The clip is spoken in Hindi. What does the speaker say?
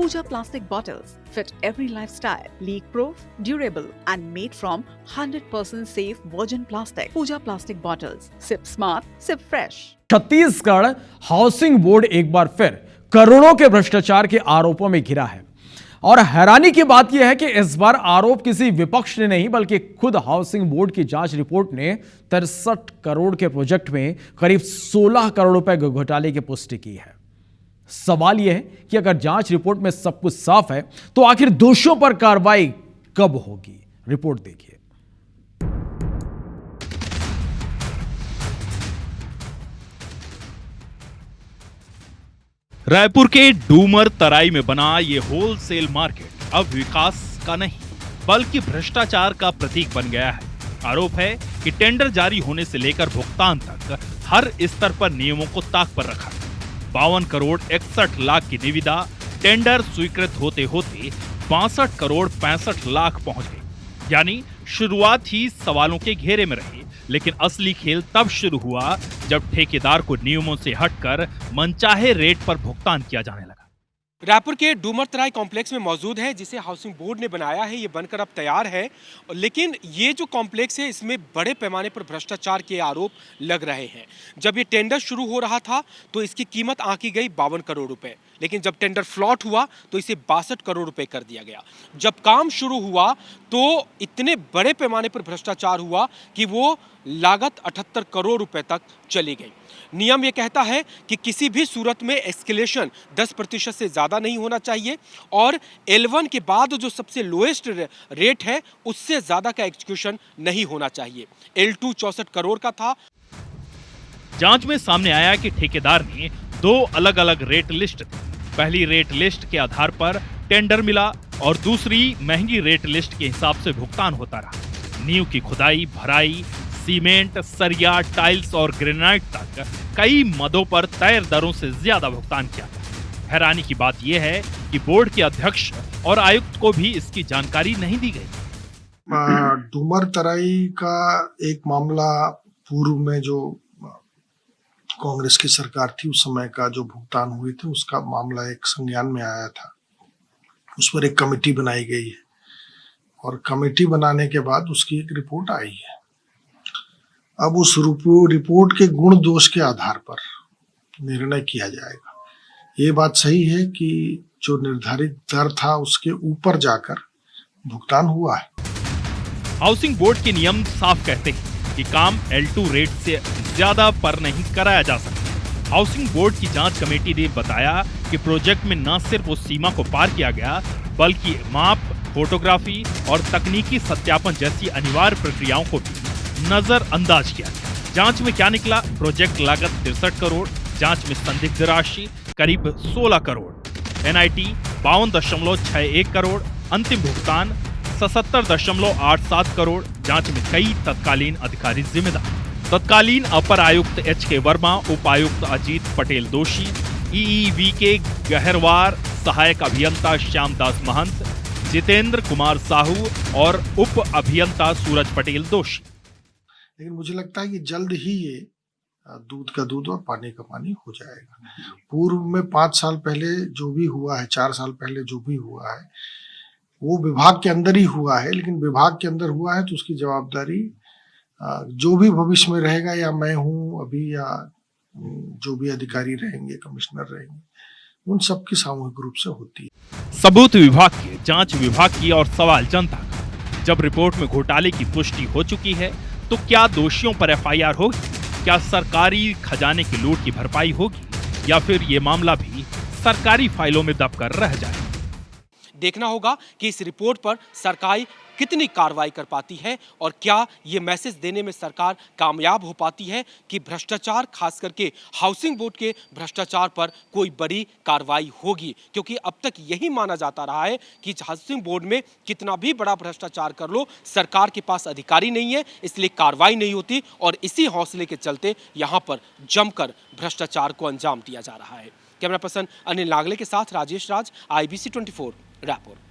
Pooja plastic bottles fit every lifestyle, leak-proof, durable and made from 100% safe virgin plastic. Pooja plastic bottles. Sip smart, sip fresh. Chhattisgarh housing board एक बार फिर करोड़ों के भ्रष्टाचार के आरोपों में घिरा है। और हैरानी की बात यह है कि इस बार आरोप किसी विपक्ष ने नहीं बल्कि खुद हाउसिंग बोर्ड की जांच रिपोर्ट ने 63 करोड़ के प्रोजेक्ट में करीब 16 करोड़ रुपए के घोटाले की पुष्टि की है। सवाल यह है कि अगर जांच रिपोर्ट में सब कुछ साफ है तो आखिर दोषियों पर कार्रवाई कब होगी? रिपोर्ट देखिए। रायपुर के डूमर तराई में बना ये होलसेल मार्केट अब विकास का नहीं बल्कि भ्रष्टाचार का प्रतीक बन गया है। आरोप है कि टेंडर जारी होने से लेकर भुगतान तक हर स्तर पर नियमों को ताक पर रखा। 52 करोड़ 61 लाख की निविदा टेंडर स्वीकृत होते होते 62 करोड़ 65 लाख पहुंच गई। यानी शुरुआत ही सवालों के घेरे में रही, लेकिन असली खेल तब शुरू हुआ जब ठेकेदार को नियमों से हटकर मनचाहे रेट पर भुगतान किया जाने लगा। रायपुर के डूमर तराई कॉम्प्लेक्स में मौजूद है, जिसे हाउसिंग बोर्ड ने बनाया है। ये बनकर अब तैयार है, लेकिन ये जो कॉम्प्लेक्स है इसमें बड़े पैमाने पर भ्रष्टाचार के आरोप लग रहे हैं। जब ये टेंडर शुरू हो रहा था तो इसकी कीमत आंकी गई 52 करोड़ रुपए, लेकिन जब टेंडर फ्लॉट हुआ तो इसे 62 करोड़ रुपए कर दिया गया। जब काम शुरू हुआ तो इतने बड़े पैमाने पर भ्रष्टाचार हुआ कि वो लागत 78 करोड़ रुपए तक चली गई। नियम ये कहता है कि किसी भी सूरत में एस्केलेशन 10% से ज़्यादा नहीं होना चाहिए और L1 के बाद जो सबसे लोएस्ट रेट है उससे ज़्यादा का एग्जीक्यूशन नहीं होना चाहिए। L2 64 करोड़ का था। जांच में सामने आया कि ठेकेदार ने 2 अलग अलग रेट लिस्ट दी। पहली रेट लिस्ट के आधार पर टेंडर मिला और दूसरी महंगी रेट लिस्ट के हिसाब से भुगतान होता रहा। नींव की खुदाई, भराई, सीमेंट, सरिया, टाइल्स और ग्रेनाइट तक कई मदों पर तय दरों से ज्यादा भुगतान किया गया। हैरानी की बात यह है कि बोर्ड के अध्यक्ष और आयुक्त को भी इसकी जानकारी नहीं दी गई। डूमर तराई का एक मामला पूर्व में जो कांग्रेस की सरकार थी उस समय का जो भुगतान हुए थे उसका मामला एक संज्ञान में आया था। उस पर एक कमेटी बनाई गई है और कमेटी बनाने के बाद उसकी एक रिपोर्ट आई है। अब उस रिपोर्ट के गुण दोष के आधार पर निर्णय किया जाएगा। ये बात सही है कि जो निर्धारित दर था उसके ऊपर जाकर भुगतान हुआ है। हाउसिंग बोर्ड के नियम साफ कहते हैं कि काम L2 रेट से ज्यादा पर नहीं कराया जा सकता। हाउसिंग बोर्ड की जांच कमेटी ने बताया कि प्रोजेक्ट में न सिर्फ उस सीमा को पार किया गया बल्कि माप, फोटोग्राफी और तकनीकी सत्यापन जैसी अनिवार्य प्रक्रियाओं को भी नजरअंदाज किया। जांच में क्या निकला? प्रोजेक्ट लागत 63 करोड़, जांच में संदिग्ध राशि करीब 16 करोड़, NIT 52.61 करोड़, अंतिम भुगतान 77.87 करोड़। जांच में कई तत्कालीन अधिकारी जिम्मेदार। तत्कालीन अपर आयुक्त HK वर्मा, उपायुक्त अजीत पटेल दोषी, EEV के गहरवार, सहायक अभियंता श्यामदास महंत, जितेंद्र कुमार साहू और उप अभियंता सूरज पटेल दोषी। लेकिन मुझे लगता है कि जल्द ही ये दूध का दूध और पानी का पानी हो जाएगा। पूर्व में 5 साल पहले जो भी हुआ है, 4 साल पहले जो भी हुआ है वो विभाग के अंदर ही हुआ है, लेकिन विभाग के अंदर हुआ है तो उसकी जवाबदारी जो भी भविष्य में रहेगा, या मैं हूँ अभी या जो भी अधिकारी रहेंगे, कमिश्नर रहेंगे, उन सबकी सामूहिक रूप से होती है। सबूत विभाग की, जांच विभाग की और सवाल जनता का। जब रिपोर्ट में घोटाले की पुष्टि हो चुकी है तो क्या दोषियों पर FIR होगी? क्या सरकारी खजाने की लूट की भरपाई होगी या फिर ये मामला भी सरकारी फाइलों में दबकर रह जाएगा? देखना होगा कि इस रिपोर्ट पर सरकार कितनी कार्रवाई कर पाती है और क्या ये मैसेज देने में सरकार कामयाब हो पाती है कि भ्रष्टाचार, खास करके हाउसिंग बोर्ड के भ्रष्टाचार पर कोई बड़ी कार्रवाई होगी। क्योंकि अब तक यही माना जाता रहा है कि हाउसिंग बोर्ड में कितना भी बड़ा भ्रष्टाचार कर लो, सरकार के पास अधिकारी नहीं है, इसलिए कार्रवाई नहीं होती और इसी हौसले के चलते यहाँ पर जमकर भ्रष्टाचार को अंजाम दिया जा रहा है। कैमरा पर्सन अनिल नागले के साथ राजेश राज, IBC 24 रायपुर।